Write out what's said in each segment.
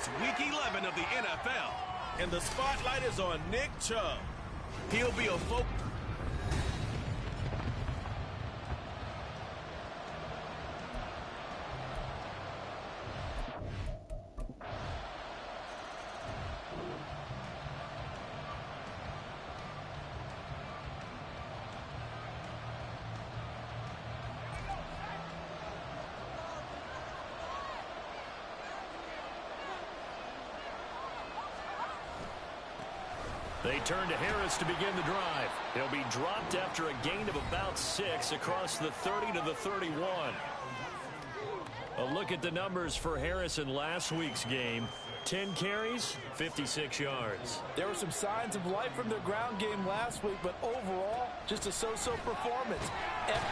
It's Week 11 of the NFL, and the spotlight is on Nick Chubb. He'll be a focus. They turn to Harris to begin the drive. He'll be dropped after a gain of about 6 across the 30 to the 31. A look at the numbers for Harris in last week's game. 10 carries, 56 yards. There were some signs of life from their ground game last week, but overall, just a so-so performance.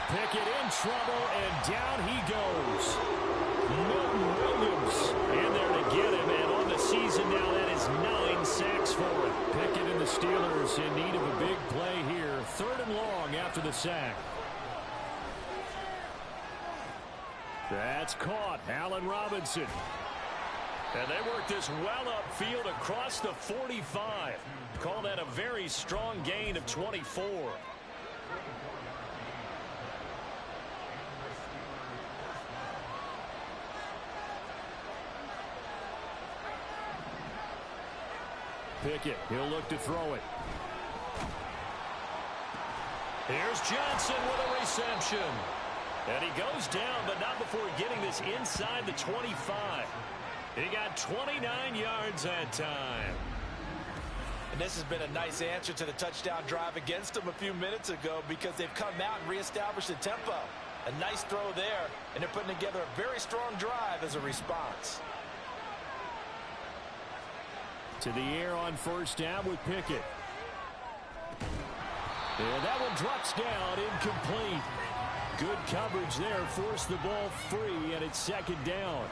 Pickett in trouble, and down he goes. Milton Williams in there to get him, and on the season now, that is 9 sacks for him. Pickett and the Steelers in need of a big play here. 3rd and long after the sack. That's caught. Allen Robinson. And they work this well upfield across the 45. Call that a very strong gain of 24. Pickett, he'll look to throw it. Here's Johnson with a reception. And he goes down, but not before getting this inside the 25. He got 29 yards that time. And this has been a nice answer to the touchdown drive against them a few minutes ago because they've come out and reestablished the tempo. A nice throw there, and they're putting together a very strong drive as a response. To the air on 1st down with Pickett. And that one drops down, incomplete. Good coverage there, forced the ball free, and it's 2nd down.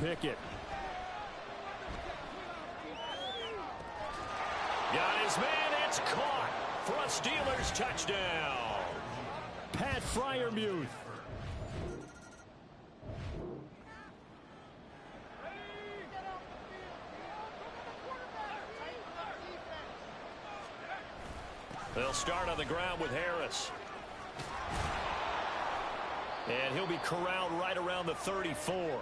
Pickett. Got his man, it's caught for a Steelers touchdown. Pat Freiermuth. They'll start on the ground with Harris. And he'll be corralled right around the 34.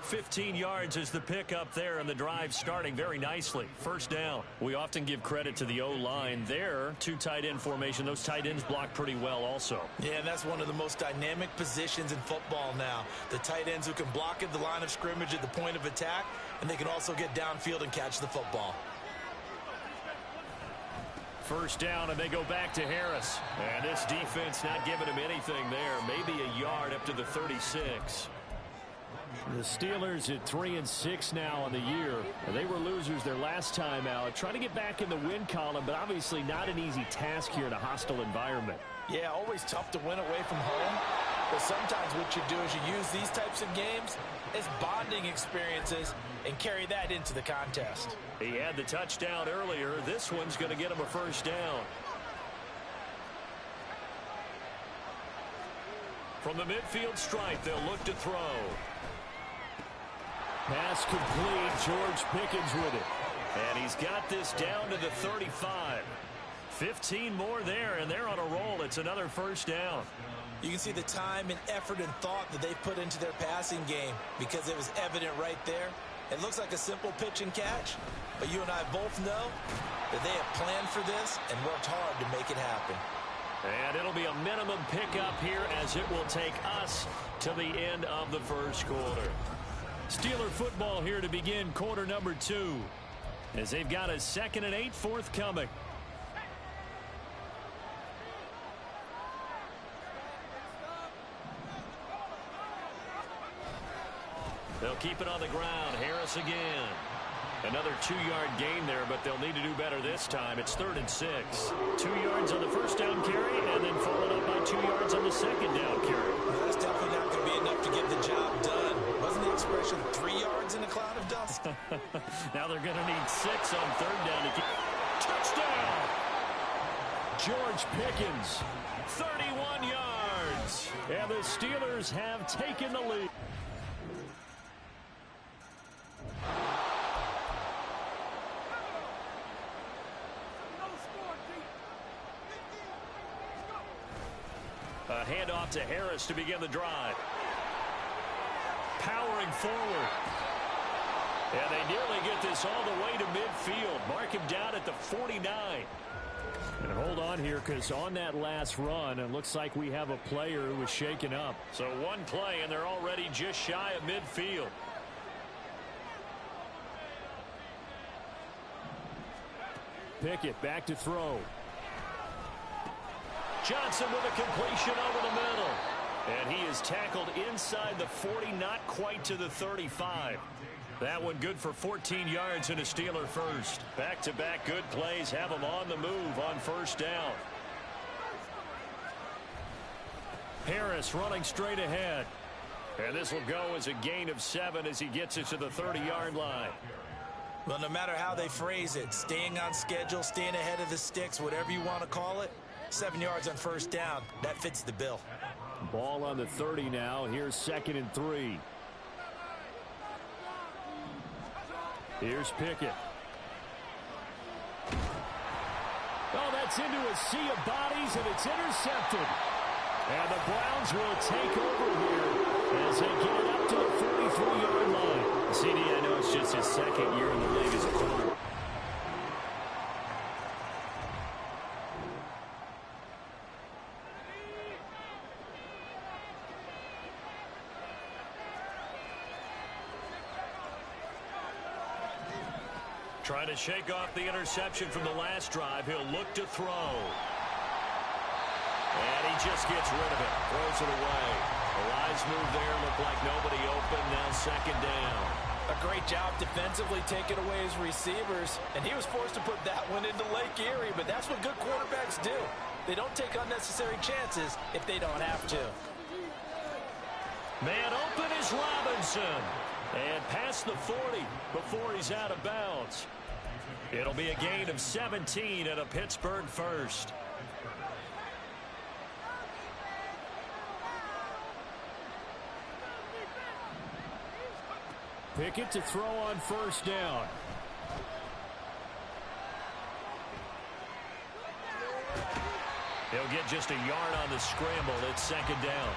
15 yards is the pickup there, and the drive starting very nicely. 1st down. We often give credit to the O-line there. 2 tight end formation. Those tight ends block pretty well also. Yeah, and that's one of the most dynamic positions in football now. The tight ends who can block at the line of scrimmage at the point of attack, and they can also get downfield and catch the football. 1st down, and they go back to Harris. And this defense not giving him anything there. Maybe a yard up to the 36. The Steelers at 3-6 now on the year. They were losers their last time out. Trying to get back in the win column, but obviously not an easy task here in a hostile environment. Yeah, always tough to win away from home. But sometimes what you do is you use these types of games as bonding experiences and carry that into the contest. He had the touchdown earlier. This one's going to get him a 1st down. From the midfield stripe, they'll look to throw. Pass complete. George Pickens with it. And he's got this down to the 35. 15 more there, and they're on a roll. It's another 1st down. You can see the time and effort and thought that they put into their passing game because it was evident right there. It looks like a simple pitch and catch, but you and I both know that they have planned for this and worked hard to make it happen. And it'll be a minimum pickup here as it will take us to the end of the 1st quarter. Steeler football here to begin quarter number 2 as they've got a 2nd and 8 forthcoming. They'll keep it on the ground. Harris again. Another 2-yard gain there, but they'll need to do better this time. It's 3rd and 6. 2 yards on the 1st down carry, and then followed up by 2 yards on the 2nd down carry. Well, that's definitely not going to be enough to get the job done. Wasn't the expression 3 yards in a cloud of dust? Now they're going to need 6 on 3rd down to keep. Touchdown! George Pickens. 31 yards. And the Steelers have taken the lead. A handoff to Harris to begin the drive. Powering forward. And they nearly get this all the way to midfield. Mark him down at the 49. And hold on here, because on that last run, it looks like we have a player who was shaken up. So one play, and they're already just shy of midfield. Pickett back to throw. Johnson with a completion over the middle. And he is tackled inside the 40, not quite to the 35. That one good for 14 yards and a Steeler first. Back-to-back good plays have him on the move on first down. Harris running straight ahead. And this will go as a gain of 7 as he gets it to the 30-yard line. Well, no matter how they phrase it, staying on schedule, staying ahead of the sticks, whatever you want to call it, 7 yards on first down, that fits the bill. Ball on the 30 now. Here's 2nd and 3. Here's Pickett. Oh, that's into a sea of bodies, and it's intercepted. And the Browns will take over here as they get it up to the 43-yard line. CD, I know it's just his 2nd year in the league as a quarterback. Trying to shake off the interception from the last drive. He'll look to throw. And he just gets rid of it. Throws it away. A wise move there. Looked like nobody open. Now 2nd down. A great job defensively taking away his receivers. And he was forced to put that one into Lake Erie. But that's what good quarterbacks do. They don't take unnecessary chances if they don't have to. Man open is Robinson. And past the 40 before he's out of bounds. It'll be a gain of 17 and a Pittsburgh first. Pickett to throw on first down. He'll get just a yard on the scramble. It's 2nd down.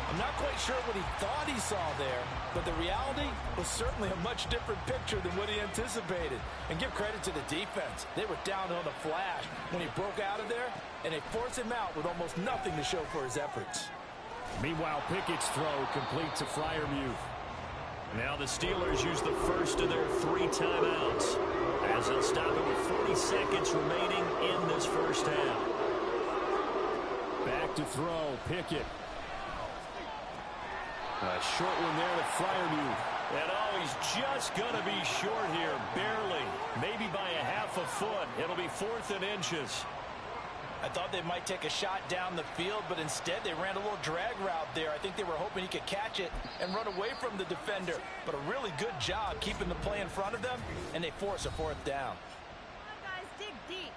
I'm not quite sure what he thought he saw there, but the reality was certainly a much different picture than what he anticipated. And give credit to the defense. They were down on the flash when he broke out of there, and they forced him out with almost nothing to show for his efforts. Meanwhile, Pickett's throw complete to Freiermuth. Now the Steelers use the first of their 3 timeouts as they'll stop it with 40 seconds remaining in this first half. Back to throw, Pickett. A short one there to Freiermuth. And oh, he's just going to be short here, barely. Maybe by a half a foot. It'll be 4th and inches. I thought they might take a shot down the field, but instead they ran a little drag route there. I think they were hoping he could catch it and run away from the defender. But a really good job keeping the play in front of them, and they force a 4th down. Come on, guys, dig deep.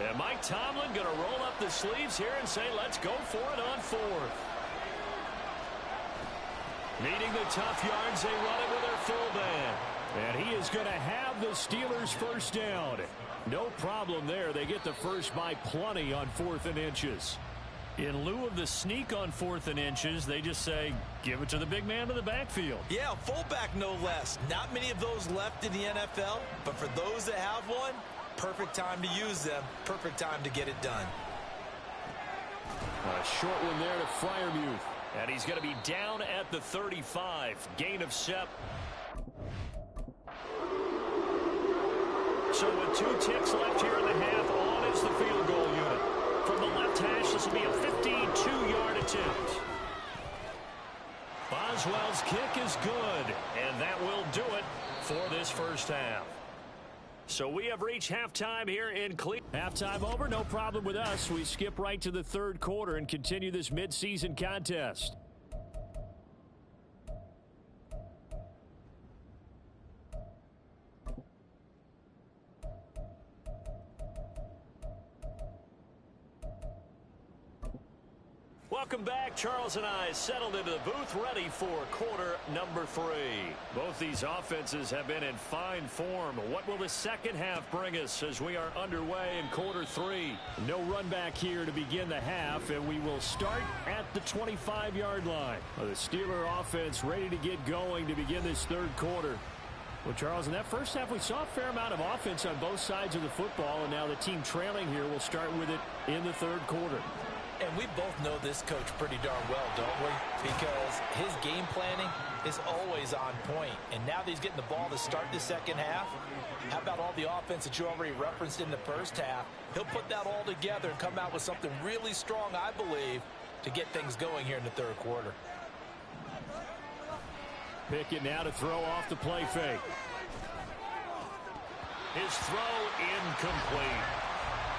And Mike Tomlin going to roll up the sleeves here and say, let's go for it on 4th. Needing the tough yards, they run it with their fullback. And he is going to have the Steelers first down. No problem there. They get the first by plenty on 4th and inches. In lieu of the sneak on 4th and inches, they just say, give it to the big man in the backfield. Yeah, fullback no less. Not many of those left in the NFL, but for those that have one, perfect time to use them. Perfect time to get it done. A short one there to Freiermuth. And he's going to be down at the 35. Gain of 7. So with 2 ticks left here in the half, on is the field goal unit. From the left hash, this will be a 52-yard attempt. Boswell's kick is good, and that will do it for this first half. So we have reached halftime here in Cleveland. Halftime over, no problem with us. We skip right to the third quarter and continue this midseason contest. Welcome back. Charles and I settled into the booth, ready for quarter number 3. Both these offenses have been in fine form. What will the second half bring us as we are underway in quarter 3? No run back here to begin the half, and we will start at the 25-yard line. The Steeler offense ready to get going to begin this third quarter. Well, Charles, in that first half, we saw a fair amount of offense on both sides of the football, and now the team trailing here will start with it in the third quarter. And we both know this coach pretty darn well, don't we? Because his game planning is always on point. And now that he's getting the ball to start the second half, how about all the offense that you already referenced in the first half? He'll put that all together and come out with something really strong, I believe, to get things going here in the third quarter. Pickett now to throw off the play fake. His throw incomplete.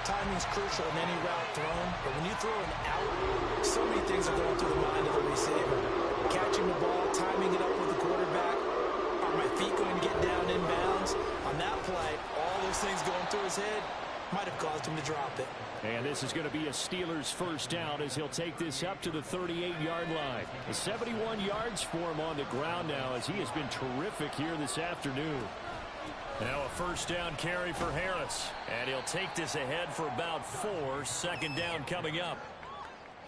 Timing's crucial in any route thrown, but when you throw an out, so many things are going through the mind of the receiver. Catching the ball, timing it up with the quarterback. Are my feet going to get down inbounds? On that play, all those things going through his head might have caused him to drop it. And this is going to be a Steelers first down as he'll take this up to the 38-yard line. 71 yards for him on the ground now as he has been terrific here this afternoon. Now a first down carry for Harris. And he'll take this ahead for about 4. Second down coming up.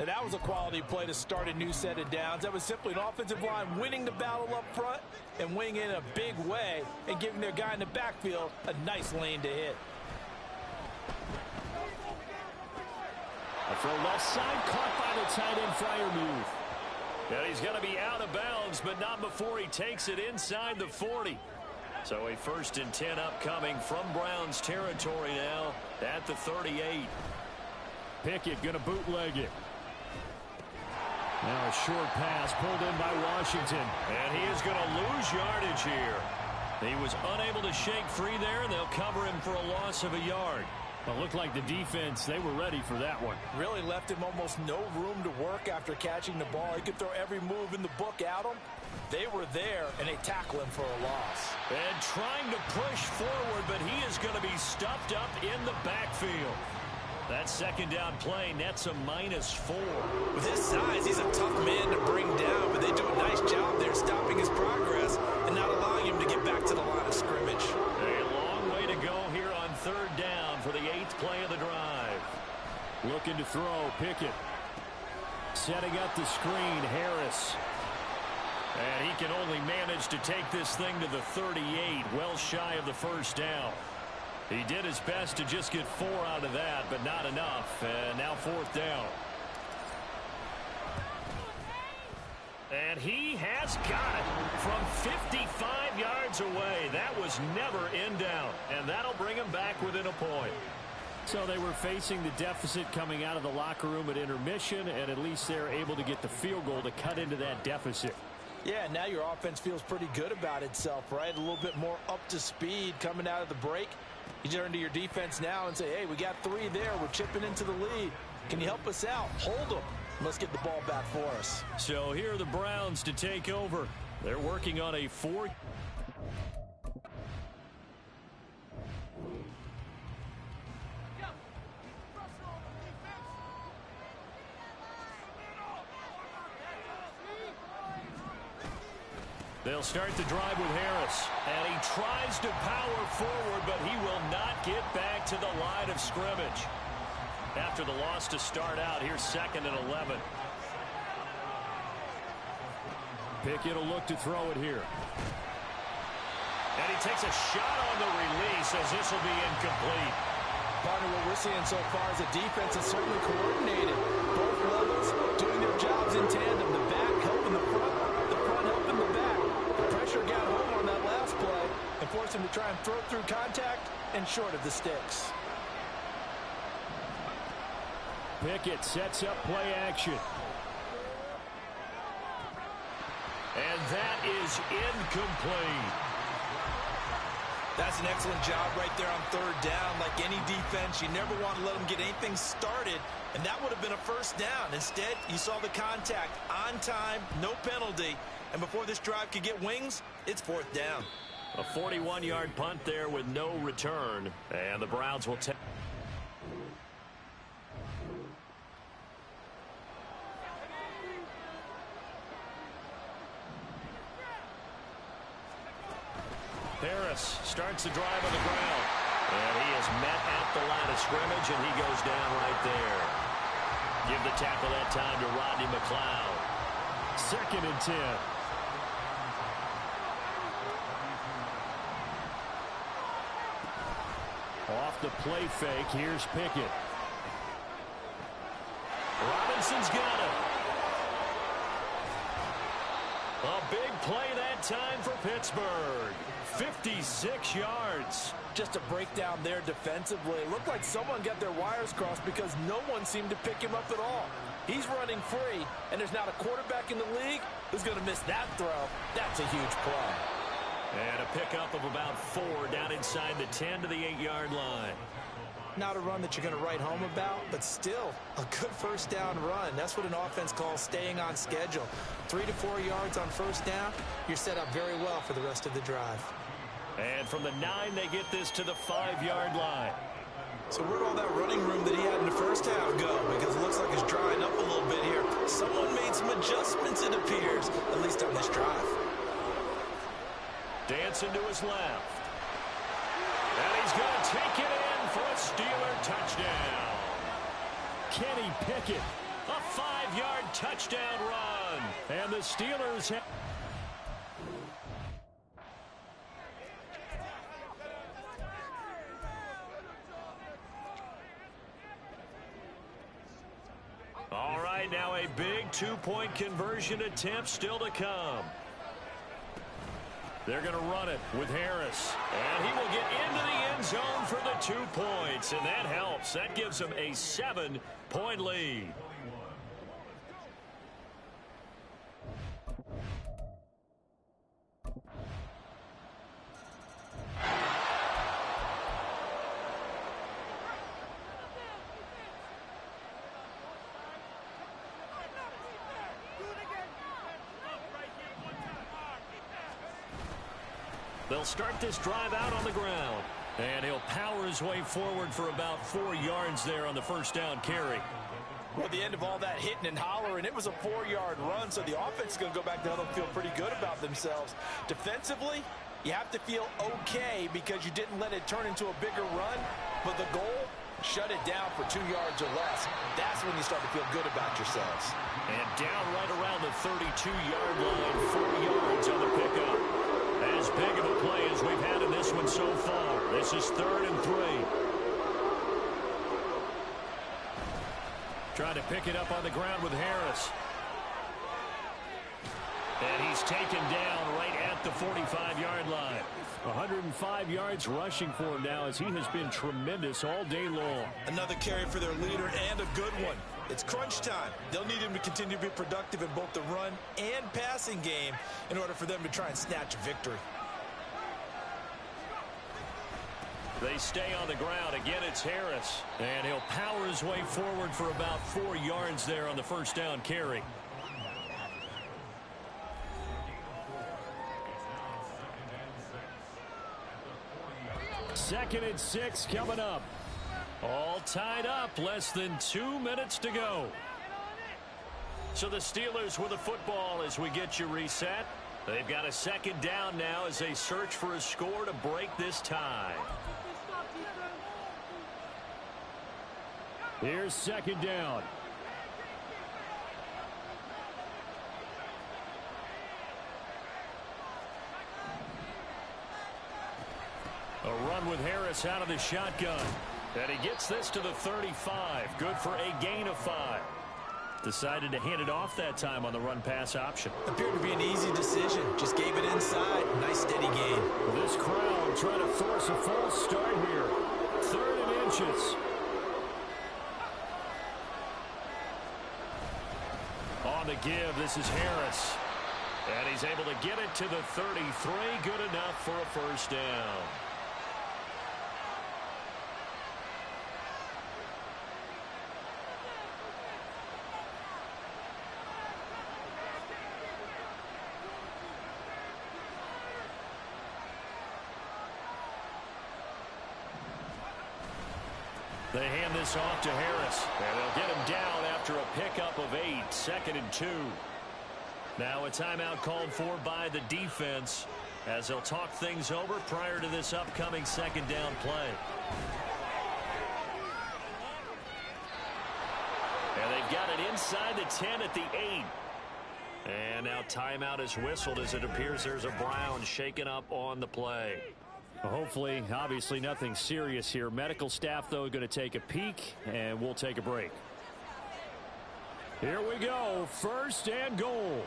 Now that was a quality play to start a new set of downs. That was simply an offensive line winning the battle up front and winning in a big way and giving their guy in the backfield a nice lane to hit. A throw left side, caught by the tight end Freiermuth. And he's going to be out of bounds, but not before he takes it inside the 40. So a 1st and 10 upcoming from Browns territory now at the 38. Pickett going to bootleg it. Now a short pass pulled in by Washington. And he is going to lose yardage here. He was unable to shake free there, and they'll cover him for a loss of a yard. Well, it looked like the defense, they were ready for that one. Really left him almost no room to work after catching the ball. He could throw every move in the book at him. They were there, and they tackle him for a loss. And trying to push forward, but he is going to be stuffed up in the backfield. That second down play nets a -4. With his size, he's a tough man to bring down, but they do a nice job there stopping his progress and not allowing him to get back to the line of scrimmage. A long way to go here on third down for the 8th play of the drive. Looking to throw, Pickett. Setting up the screen, Harris. And he can only manage to take this thing to the 38, well shy of the first down. He did his best to just get 4 out of that, but not enough. And now 4th down. And he has got it from 55 yards away. That was never in down. And that'll bring him back within a point. So they were facing the deficit coming out of the locker room at intermission, and at least they're able to get the field goal to cut into that deficit. Yeah, now your offense feels pretty good about itself, right? A little bit more up to speed coming out of the break. You turn to your defense now and say, hey, we got 3 there. We're chipping into the lead. Can you help us out? Hold them. Let's get the ball back for us. So here are the Browns to take over. They're working on a 4. They'll start the drive with Harris. And he tries to power forward, but he will not get back to the line of scrimmage. After the loss to start out, here's 2nd and 11. Pickett will look to throw it here. And he takes a shot on the release as this will be incomplete. Partner, what we're seeing so far is the defense is certainly coordinated. Both levels doing their jobs in tandem. The back helping the front helping the back. The pressure got home on that last play and forced him to try and throw through contact and short of the sticks. Pickett sets up play action. And that is incomplete. That's an excellent job right there on third down. Like any defense, you never want to let them get anything started, and that would have been a first down. Instead, you saw the contact on time, no penalty, and before this drive could get wings, it's fourth down. A 41-yard punt there with no return, and the Browns will take. Harris starts the drive on the ground. And he is met at the line of scrimmage, and he goes down right there. Give the tackle that time to Rodney McLeod. 2nd and 10. Off the play fake, here's Pickett. Robinson's got it. A big play that time for Pittsburgh. 56 yards. Just a breakdown there defensively. It looked like someone got their wires crossed because no one seemed to pick him up at all. He's running free, and there's not a quarterback in the league who's going to miss that throw. That's a huge play. And a pickup of about 4 down inside the 10 to the 8-yard line. Not a run that you're going to write home about, but still a good first down run. That's what an offense calls staying on schedule. 3 to 4 yards on first down, you're set up very well for the rest of the drive. And from the 9, they get this to the 5-yard line. So where'd all that running room that he had in the first half go? Because it looks like it's drying up a little bit here. Someone made some adjustments, it appears, at least on this drive. Dancing to his left. And he's going to take it in for a Steeler touchdown. Kenny Pickett, a 5-yard touchdown run. And the Steelers have... All right, now a big 2-point conversion attempt still to come. They're going to run it with Harris. And he will get into the end zone for the 2 points. And that helps. That gives him a 7-point lead. They'll start this drive out on the ground. And he'll power his way forward for about 4 yards there on the first down carry. Well, the end of all that hitting and hollering, it was a 4-yard run, so the offense is going to go back to how they'll feel pretty good about themselves. Defensively, you have to feel okay because you didn't let it turn into a bigger run, but the goal, shut it down for 2 yards or less. That's when you start to feel good about yourselves. And down right around the 32-yard line, 4 yards on the pickup. As big of a play as we've had in this one so far. This is 3rd and 3. Trying to pick it up on the ground with Harris. And he's taken down right at the 45-yard line. 105 yards rushing for him now as he has been tremendous all day long. Another carry for their leader and a good one. It's crunch time. They'll need him to continue to be productive in both the run and passing game in order for them to try and snatch a victory. They stay on the ground. Again, it's Harris. And he'll power his way forward for about 4 yards there on the first down carry. Second and 6 coming up. All tied up, less than 2 minutes to go. So the Steelers with the football as we get you reset. They've got a second down now as they search for a score to break this tie. Here's second down. A run with Harris out of the shotgun. And he gets this to the 35. Good for a gain of 5. Decided to hand it off that time on the run-pass option. Appeared to be an easy decision. Just gave it inside. Nice steady gain. This crowd trying to force a false start here. 3rd and inches. On the give, this is Harris. And he's able to get it to the 33. Good enough for a first down. They hand this off to Harris, and they'll get him down after a pickup of 8, 2nd and 2. Now a timeout called for by the defense as they'll talk things over prior to this upcoming 2nd down play. And they've got it inside the 10 at the 8. And now timeout is whistled as it appears there's a Brown shaken up on the play. Hopefully, obviously nothing serious here. Medical staff, though, going to take a peek, and we'll take a break. Here we go. 1st and goal.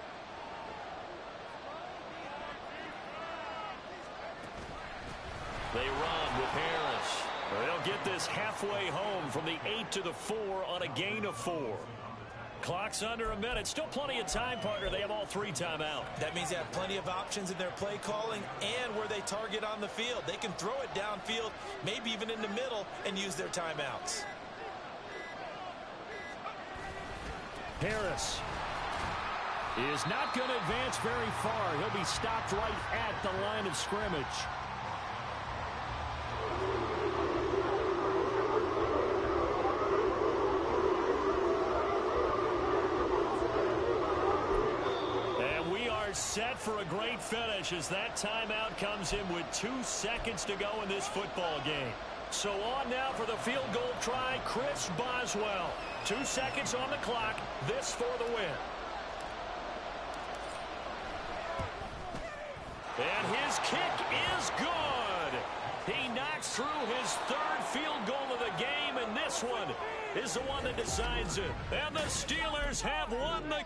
They run with Harris. They'll get this halfway home from the 8 to the 4 on a gain of 4. Clock's under a minute. Still plenty of time, partner. They have all 3 timeout. That means they have plenty of options in their play calling and where they target on the field. They can throw it downfield, maybe even in the middle, and use their timeouts. Harris is not going to advance very far. He'll be stopped right at the line of scrimmage. Set for a great finish as that timeout comes in with 2 seconds to go in this football game. So on now for the field goal try, Chris Boswell. 2 seconds on the clock. This for the win. And his kick is good. He knocks through his 3rd field goal of the game, and this one is the one that decides it. And the Steelers have won the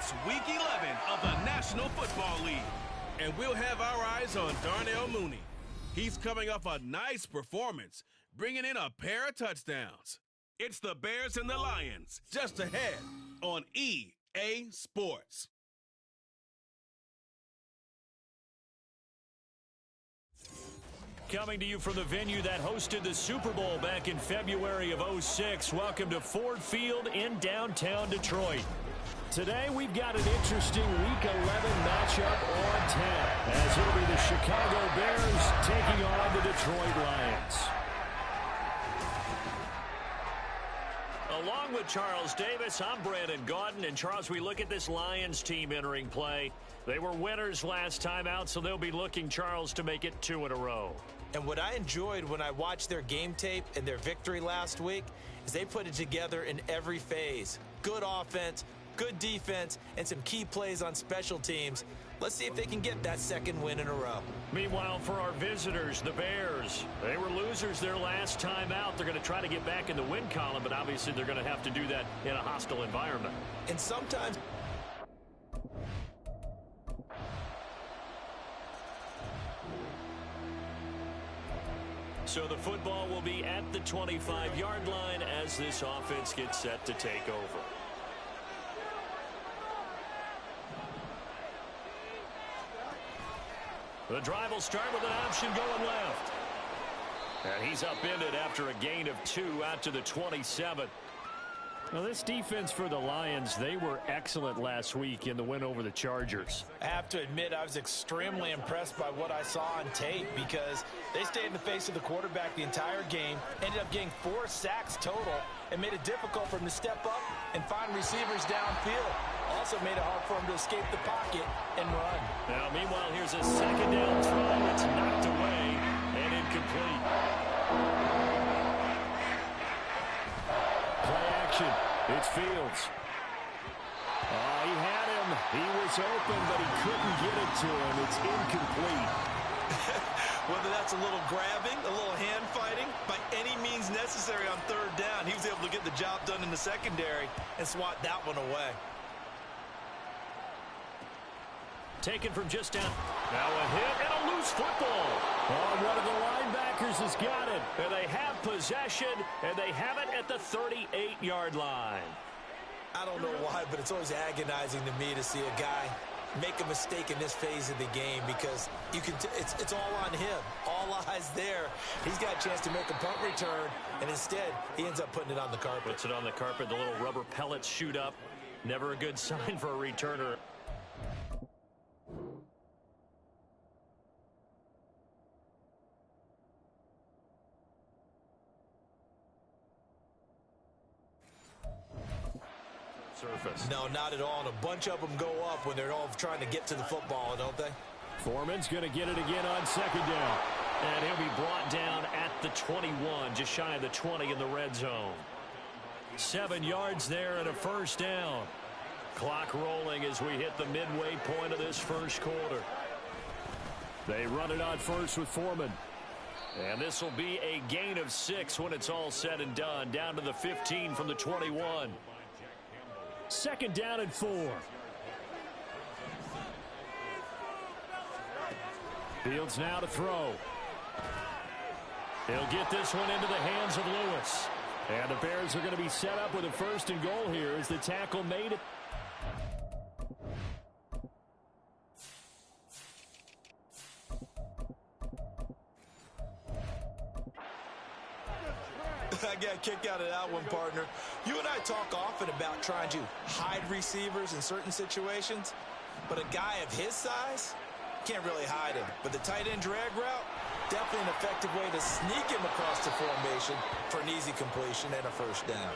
It's Week 11 of the National Football League, and we'll have our eyes on Darnell Mooney. He's coming off a nice performance, bringing in a pair of touchdowns. It's the Bears and the Lions, just ahead on EA Sports. Coming to you from the venue that hosted the Super Bowl back in February of '06. Welcome to Ford Field in downtown Detroit. Today we've got an interesting Week 11 matchup on tap, as it'll be the Chicago Bears taking on the Detroit Lions. Along with Charles Davis, I'm Brandon Gaudin. And Charles, we look at this Lions team entering play. They were winners last time out, so they'll be looking, Charles, to make it 2 in a row. And what I enjoyed when I watched their game tape and their victory last week is they put it together in every phase. Good offense, good defense, and some key plays on special teams. Let's see if they can get that second win in a row. Meanwhile, for our visitors, the Bears, they were losers their last time out. They're going to try to get back in the win column, but obviously they're going to have to do that in a hostile environment. And sometimes... So the football will be at the 25-yard line as this offense gets set to take over. The drive will start with an option going left. And he's upended after a gain of 2 out to the 27. Well, this defense for the Lions, they were excellent last week in the win over the Chargers. I have to admit, I was extremely impressed by what I saw on tape because they stayed in the face of the quarterback the entire game, ended up getting 4 sacks total, and made it difficult for him to step up and find receivers downfield. Also made it hard for him to escape the pocket and run. Now, meanwhile, here's a second down throw. It's knocked away and incomplete. Play action. It's Fields. He had him. He was open, but he couldn't get it to him. It's incomplete. Whether that's a little grabbing, a little hand fighting, by any means necessary on third down, he was able to get the job done in the secondary and swat that one away. Taken from just down. Now a hit and a loose football. Oh, one of the linebackers has got it. And they have possession, and they have it at the 38-yard line. I don't know why, but it's always agonizing to me to see a guy make a mistake in this phase of the game because you can. It's all on him. All eyes there. He's got a chance to make a punt return, and instead he ends up putting it on the carpet. Puts it on the carpet. The little rubber pellets shoot up. Never a good sign for a returner. Surface. No, not at all. And a bunch of them go up when they're all trying to get to the football, don't they? Foreman's going to get it again on second down. And he'll be brought down at the 21, just shy of the 20 in the red zone. 7 yards there and a first down. Clock rolling as we hit the midway point of this first quarter. They run it on first with Foreman. And this will be a gain of 6 when it's all said and done. Down to the 15 from the 21. Second down and 4. Fields now to throw. He'll get this one into the hands of Lewis. And the Bears are going to be set up with a first and goal here as the tackle made it. I got a kick out of that one, partner. You and I talk often about trying to hide receivers in certain situations, but a guy of his size can't really hide him. But the tight end drag route, definitely an effective way to sneak him across the formation for an easy completion and a first down.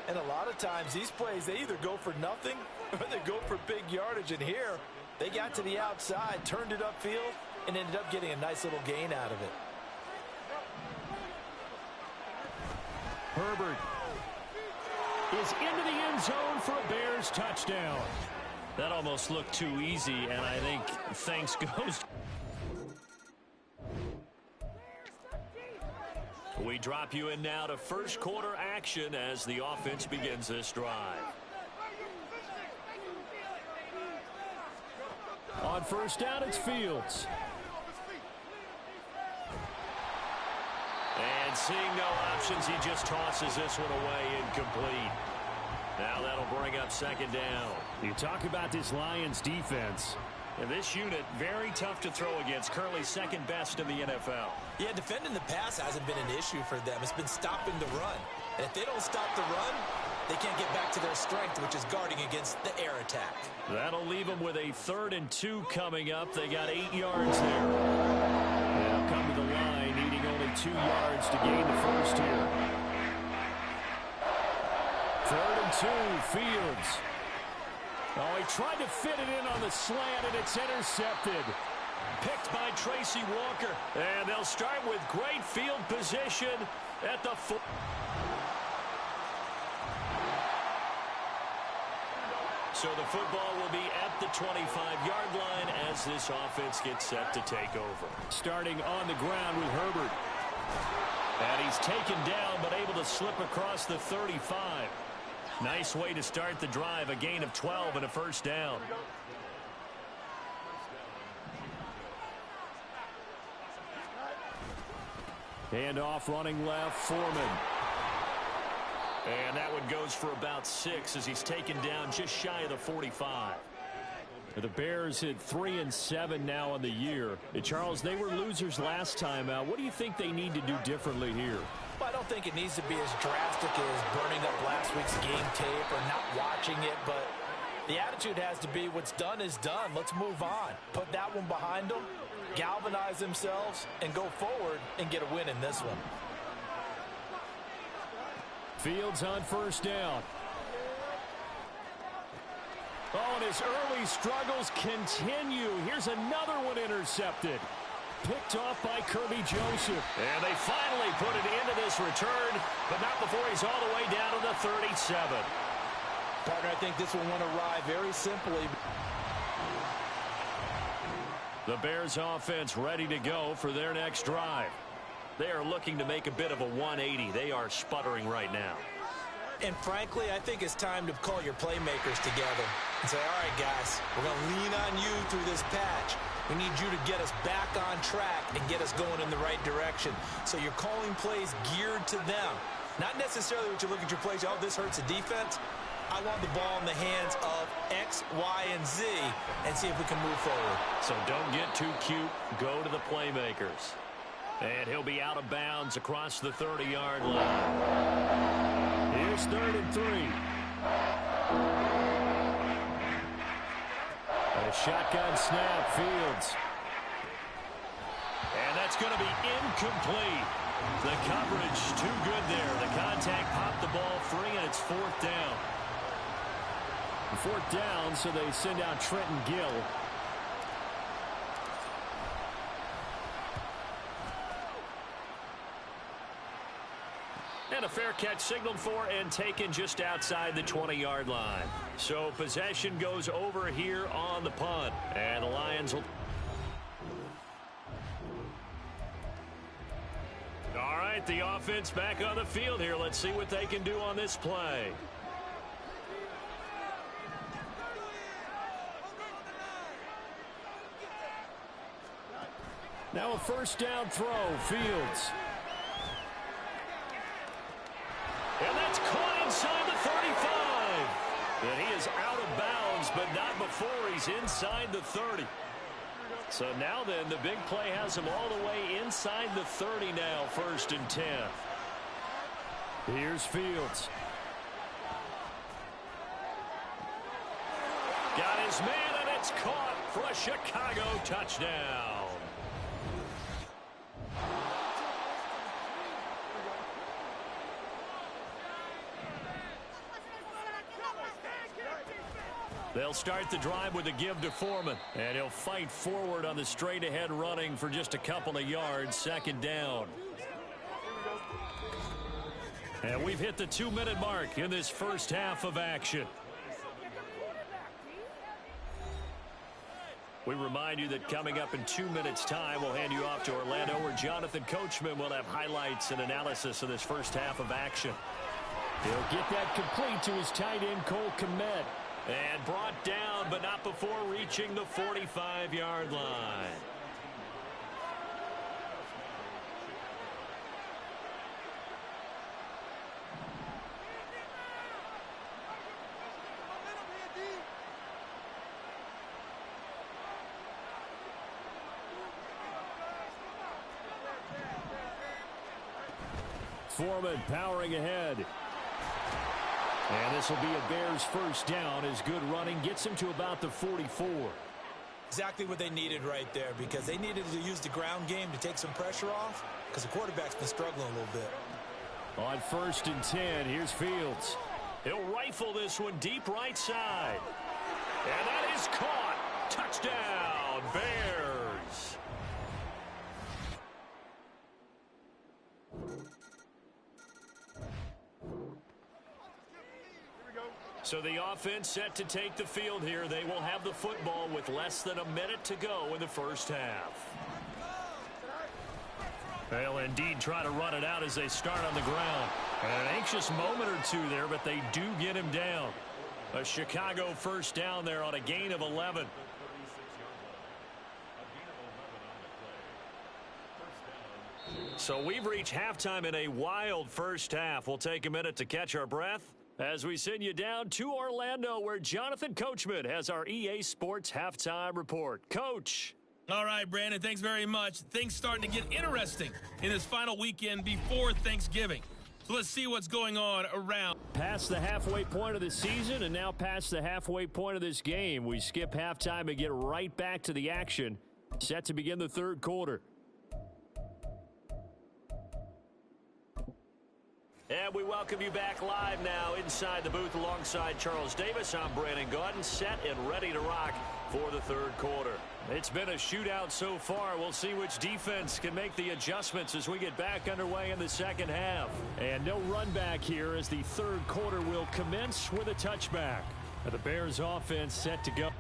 And a lot of times these plays, they either go for nothing or they go for big yardage. And here, they got to the outside, turned it upfield, and ended up getting a nice little gain out of it. Herbert is into the end zone for a Bears touchdown. That almost looked too easy, and I think thanks goes. We drop you in now to first quarter action as the offense begins this drive. On first down, it's Fields. And seeing no options, he just tosses this one away incomplete. Now that'll bring up second down. You talk about this Lions defense. And this unit, very tough to throw against. Currently second best in the NFL. Yeah, defending the pass hasn't been an issue for them. It's been stopping the run. And if they don't stop the run, they can't get back to their strength, which is guarding against the air attack. That'll leave them with a 3rd and 2 coming up. They got 8 yards there. They'll come to the line, needing only 2 yards to gain the first here. 3rd and 2, Fields. Oh, he tried to fit it in on the slant, and it's intercepted. Picked by Tracy Walker. And they'll start with great field position at the 4. So the football will be at the 25-yard line as this offense gets set to take over. Starting on the ground with Herbert. And he's taken down but able to slip across the 35. Nice way to start the drive, a gain of 12 and a first down. Handoff running left, Foreman. And that one goes for about 6 as he's taken down just shy of the 45. The Bears hit 3-7 now on the year. Charles, they were losers last time out. What do you think they need to do differently here? Well, I don't think it needs to be as drastic as burning up last week's game tape or not watching it, but the attitude has to be what's done is done. Let's move on. Put that one behind them, galvanize themselves, and go forward and get a win in this one. Fields on first down. Oh, and his early struggles continue. Here's another one intercepted. Picked off by Kirby Joseph. And they finally put it into this return, but not before he's all the way down to the 37. Partner, I think this one went awry very simply. The Bears offense ready to go for their next drive. They are looking to make a bit of a 180. They are sputtering right now. And frankly, I think it's time to call your playmakers together and say, all right, guys, we're going to lean on you through this patch. We need you to get us back on track and get us going in the right direction. So you're calling plays geared to them. Not necessarily what you look at your plays, oh, this hurts the defense. I want the ball in the hands of X, Y, and Z and see if we can move forward. So don't get too cute. Go to the playmakers. And he'll be out of bounds across the 30-yard line. Here's 3rd and 3. A shotgun snap, Fields. And that's going to be incomplete. The coverage too good there. The contact popped the ball free, and it's 4th down. 4th down, so they send out Trenton Gill. And a fair catch signaled for and taken just outside the 20-yard line. So possession goes over here on the punt. And the Lions will... All right, the offense back on the field here. Let's see what they can do on this play. Now a first down throw, Fields. And that's caught inside the 35. And he is out of bounds, but not before he's inside the 30. So now then, the big play has him all the way inside the 30 now, 1st and 10. Here's Fields. Got his man, and it's caught for a Chicago touchdown. They'll start the drive with a give to Foreman. And he'll fight forward on the straight-ahead running for just a couple of yards. 2nd down. And we've hit the 2-minute mark in this first half of action. We remind you that coming up in 2 minutes' time, we'll hand you off to Orlando, where Jonathan Coachman will have highlights and analysis of this first half of action. He'll get that complete to his tight end, Cole Kmet. And brought down, but not before reaching the 45-yard line. Foreman powering ahead. And this will be a Bears first down as good running gets him to about the 44. Exactly what they needed right there, because they needed to use the ground game to take some pressure off, because the quarterback's been struggling a little bit. On 1st and 10, here's Fields. He'll rifle this one deep right side. And that is caught. Touchdown, Bears. So the offense set to take the field here. They will have the football with less than a minute to go in the first half. They'll indeed try to run it out as they start on the ground. An anxious moment or two there, but they do get him down. A Chicago first down there on a gain of 11. So we've reached halftime in a wild first half. We'll take a minute to catch our breath as we send you down to Orlando, where Jonathan Coachman has our EA Sports halftime report. Coach. All right, Brandon, thanks very much. Things starting to get interesting in this final weekend before Thanksgiving. So let's see what's going on around. Past the halfway point of the season and now past the halfway point of this game. We skip halftime and get right back to the action. Set to begin the third quarter. And we welcome you back live now inside the booth alongside Charles Davis. I'm Brandon Gaudin, set and ready to rock for the third quarter. It's been a shootout so far. We'll see which defense can make the adjustments as we get back underway in the second half. And no run back here as the third quarter will commence with a touchback. The Bears offense set to go.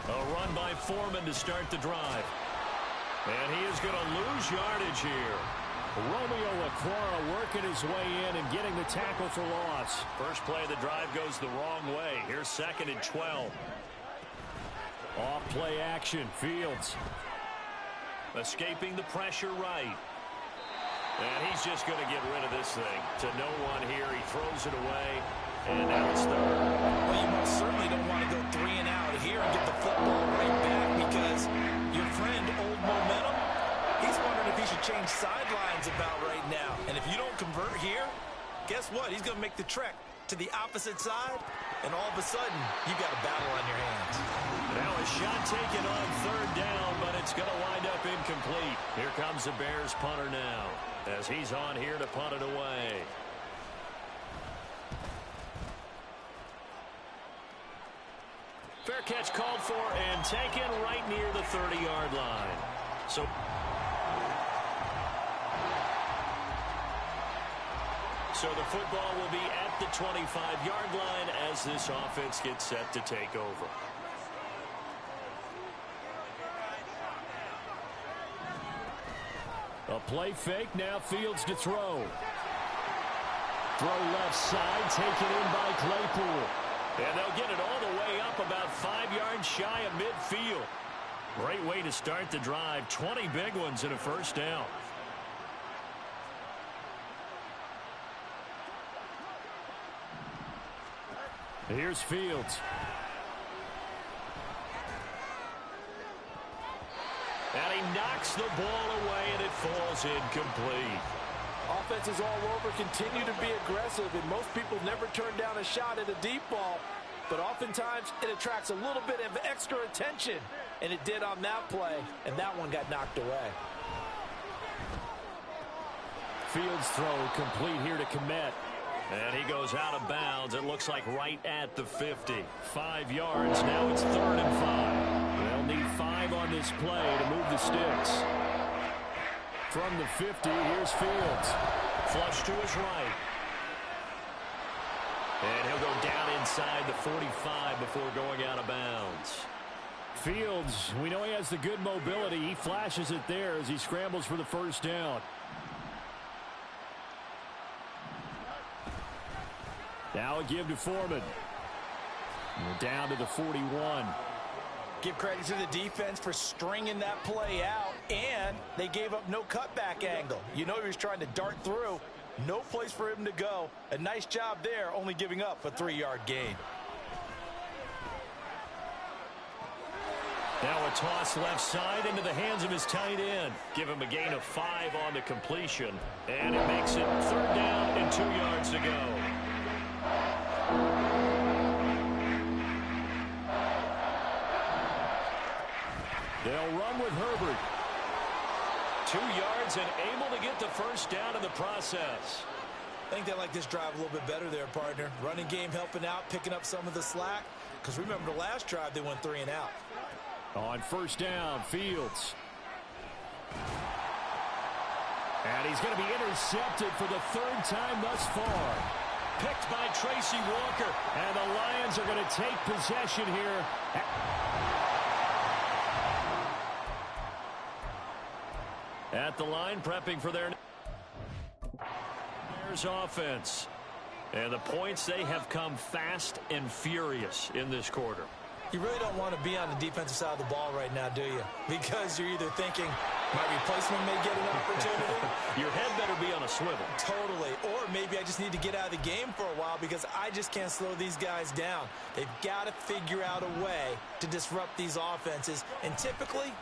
A run by Foreman to start the drive. And he is going to lose yardage here. Romeo Okwara working his way in and getting the tackle for loss. First play of the drive goes the wrong way. Here's 2nd and 12. Off play action. Fields escaping the pressure right. And he's just going to get rid of this thing to no one here. He throws it away. And now it's third. Well, you most certainly don't want to go 3 and out here and get the football right back, because your friend, Old Momentum, he's wondering if he should change sidelines about right now. And if you don't convert here, guess what? He's going to make the trek to the opposite side, and all of a sudden, you got a battle on your hands. Now a shot taken on third down, but it's going to wind up incomplete. Here comes the Bears punter now, as he's on here to punt it away. Fair catch called for and taken right near the 30-yard line. So the football will be at the 25-yard line as this offense gets set to take over. A play fake, now Fields to throw. Throw left side, taken in by Claypool. And they'll get it all the way up about 5 yards shy of midfield. Great way to start the drive. 20 big ones and a first down. Here's Fields. And he knocks the ball away, and it falls incomplete. Offenses all over continue to be aggressive, and most people never turn down a shot at a deep ball. But oftentimes, it attracts a little bit of extra attention, and it did on that play, and that one got knocked away. Fields throw complete here to Kmet. And he goes out of bounds. It looks like right at the 50. 5 yards. Now it's 3rd and 5. They'll need 5 on this play to move the sticks. From the 50, here's Fields. Flush to his right. And he'll go down inside the 45 before going out of bounds. Fields, we know he has the good mobility. He flashes it there as he scrambles for the first down. Now a give to Foreman. We're down to the 41. Give credit to the defense for stringing that play out, and they gave up no cutback angle. You know he was trying to dart through. No place for him to go. A nice job there, only giving up a 3-yard gain. Now a toss left side into the hands of his tight end. Give him a gain of 5 on the completion. And it makes it 3rd down and 2 yards to go. They'll run with Herbert. 2 yards and able to get the first down in the process. I think they like this drive a little bit better there, partner. Running game helping out, picking up some of the slack. Because remember the last drive, they went 3 and out. On first down, Fields. And he's going to be intercepted for the 3rd time thus far. Picked by Tracy Walker. And the Lions are going to take possession here. At the line, prepping for their Bears offense. And the points, they have come fast and furious in this quarter. You really don't want to be on the defensive side of the ball right now, do you? Because you're either thinking, my replacement may get an opportunity. Your head better be on a swivel. Totally. Or maybe I just need to get out of the game for a while because I just can't slow these guys down. They've got to figure out a way to disrupt these offenses. And typically,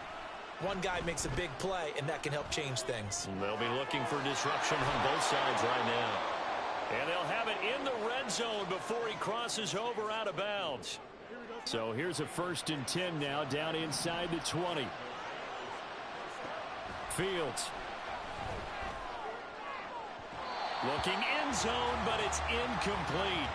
one guy makes a big play, and that can help change things. And they'll be looking for disruption on both sides right now. And they'll have it in the red zone before he crosses over out of bounds. So here's a 1st and 10 now, down inside the 20. Fields. Looking end zone, but it's incomplete.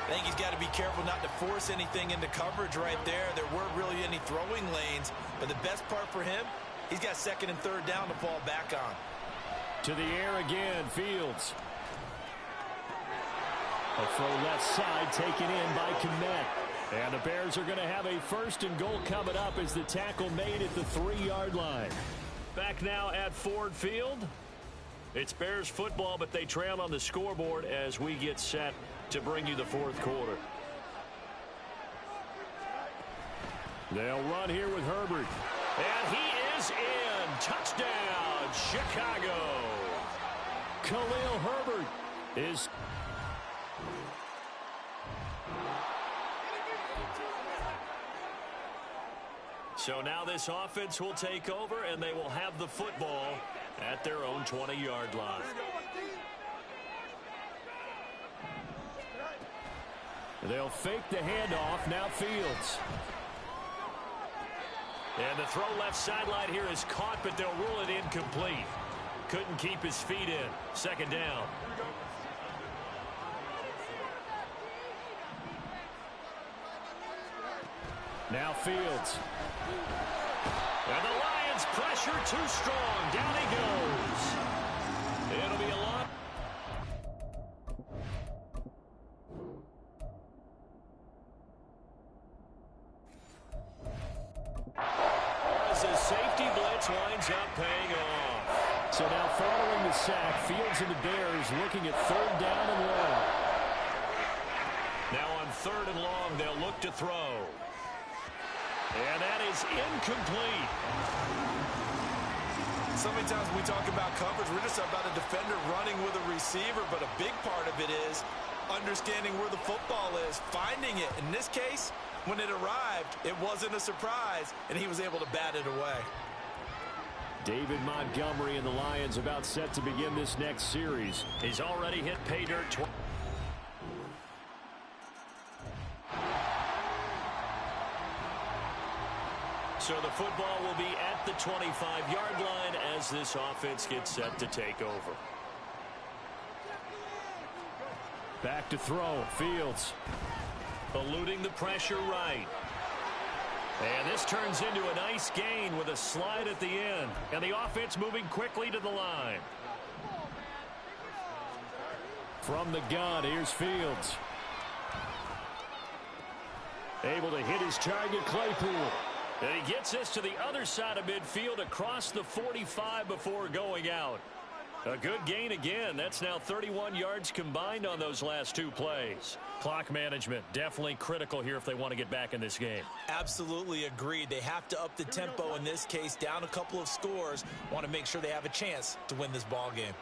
I think he's got to be careful not to force anything into coverage right there. There weren't really any throwing lanes, but the best part for him, he's got 2nd and 3rd down to fall back on. To the air again, Fields. A throw left side taken in by Kmet. And the Bears are going to have a 1st and goal coming up as the tackle made at the 3-yard line. Back now at Ford Field. It's Bears football, but they trail on the scoreboard as we get set to bring you the 4th quarter. They'll run here with Herbert. And he is in. Touchdown, Chicago. Khalil Herbert is... So now this offense will take over, and they will have the football at their own 20-yard line. They'll fake the handoff. Now Fields. And the throw left sideline here is caught, but they'll rule it incomplete. Couldn't keep his feet in. 2nd down. Now Fields. And the Lions pressure too strong. Down he goes. It'll be a lot. As the safety blitz winds up paying off. So now following the sack, Fields and the Bears looking at 3rd down and long. Now on 3rd and long, they'll look to throw. And that is incomplete. So many times when we talk about coverage, we're just about a defender running with a receiver, but a big part of it is understanding where the football is, finding it. In this case, when it arrived, it wasn't a surprise, and he was able to bat it away. David Montgomery and the Lions about set to begin this next series. He's already hit pay dirt twice. So the football will be at the 25-yard line as this offense gets set to take over. Back to throw. Fields. Eluding the pressure right. And this turns into a nice gain with a slide at the end. And the offense moving quickly to the line. From the gun, here's Fields. Able to hit his target, Claypool. And he gets this to the other side of midfield across the 45 before going out. A good gain again. That's now 31 yards combined on those last 2 plays. Clock management definitely critical here if they want to get back in this game. Absolutely agreed. They have to up the tempo in this case, down a couple of scores. Want to make sure they have a chance to win this ball game.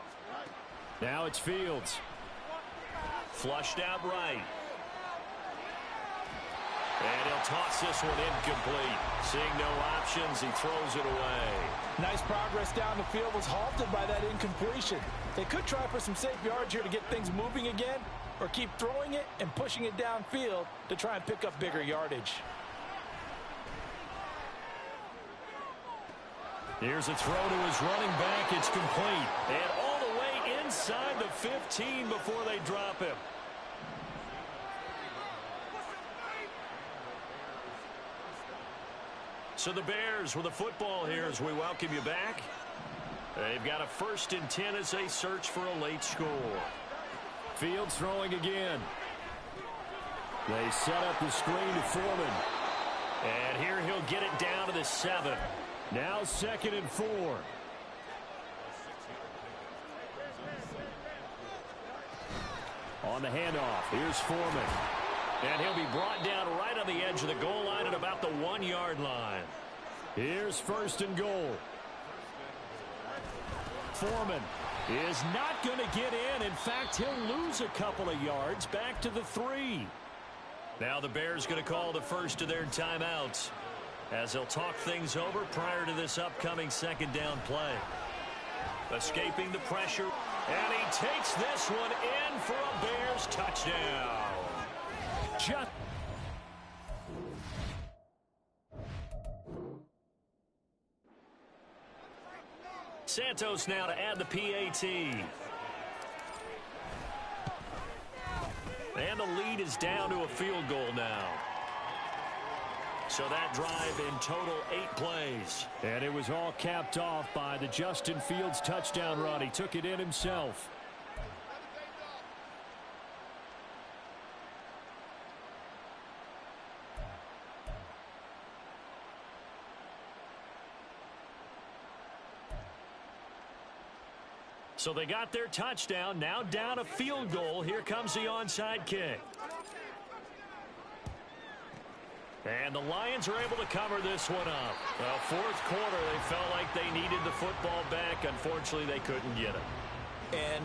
Now it's Fields. Flushed out right. And he'll toss this one incomplete. Seeing no options, he throws it away. Nice progress down the field was halted by that incompletion. They could try for some safe yards here to get things moving again, or keep throwing it and pushing it downfield to try and pick up bigger yardage. Here's a throw to his running back. It's complete. And all the way inside the 15 before they drop him. So the Bears with the football here as we welcome you back. They've got a 1st and 10 as they search for a late score. Fields throwing again. They set up the screen to Foreman. And here he'll get it down to the 7. Now 2nd and 4. On the handoff, here's Foreman. And he'll be brought down right on the edge of the goal line at about the 1-yard line. Here's 1st and goal. Foreman is not going to get in. In fact, he'll lose a couple of yards back to the 3. Now the Bears going to call the first of their timeouts as they'll talk things over prior to this upcoming 2nd down play. Escaping the pressure, and he takes this one in for a Bears touchdown. Santos now to add the PAT. And the lead is down to a field goal now. So that drive in total 8 plays. And it was all capped off by the Justin Fields touchdown run. He took it in himself. So they got their touchdown, now down a field goal. Here comes the onside kick. And the Lions are able to cover this one up. Well, 4th quarter, they felt like they needed the football back. Unfortunately, they couldn't get it. And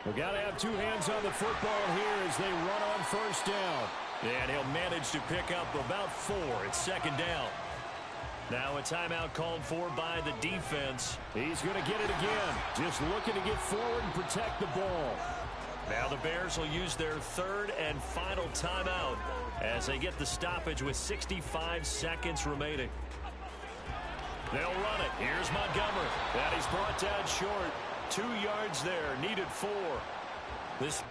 we've got to have 2 hands on the football here as they run on 1st down. And he'll manage to pick up about 4. It's 2nd down. Now a timeout called for by the defense. He's going to get it again. Just looking to get forward and protect the ball. Now the Bears will use their 3rd and final timeout as they get the stoppage with 65 seconds remaining. They'll run it. Here's Montgomery. That he's brought down short. 2 yards there. Needed 4. This.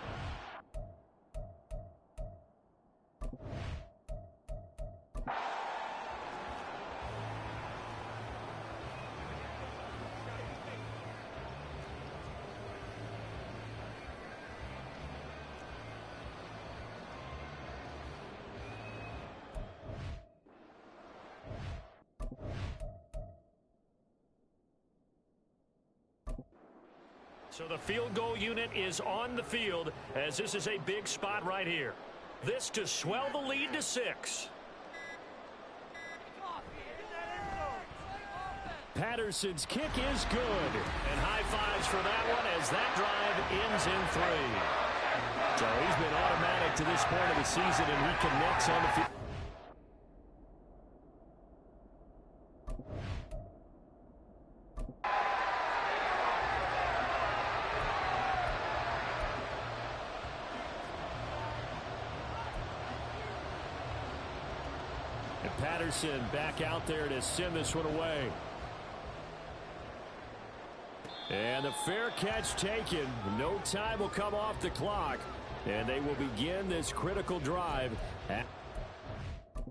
So the field goal unit is on the field as this is a big spot right here. This to swell the lead to 6. Patterson's kick is good. And high fives for that one as that drive ends in 3. So he's been automatic to this point of the season, and he connects on the field. Patterson back out there to send this one away. And the fair catch taken. No time will come off the clock. And they will begin this critical drive at the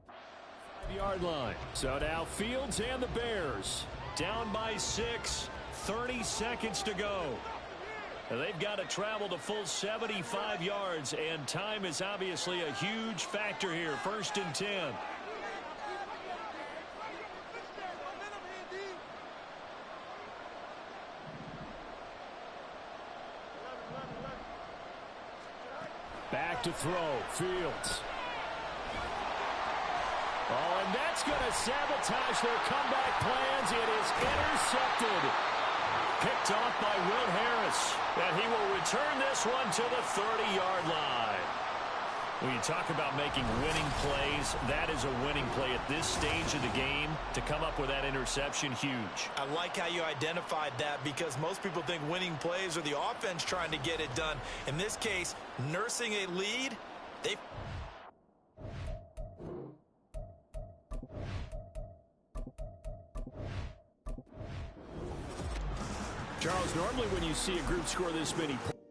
5-yard line. So now Fields and the Bears down by 6. 30 seconds to go. They've got to travel the full 75 yards. And time is obviously a huge factor here. 1st and 10. Back to throw, Fields. Oh, and that's going to sabotage their comeback plans. It is intercepted. Picked off by Will Harris. And he will return this one to the 30-yard line. When you talk about making winning plays, that is a winning play at this stage of the game. To come up with that interception, huge. I like how you identified that because most people think winning plays are the offense trying to get it done. In this case, nursing a lead, they... Charles, normally when you see a group score this many points,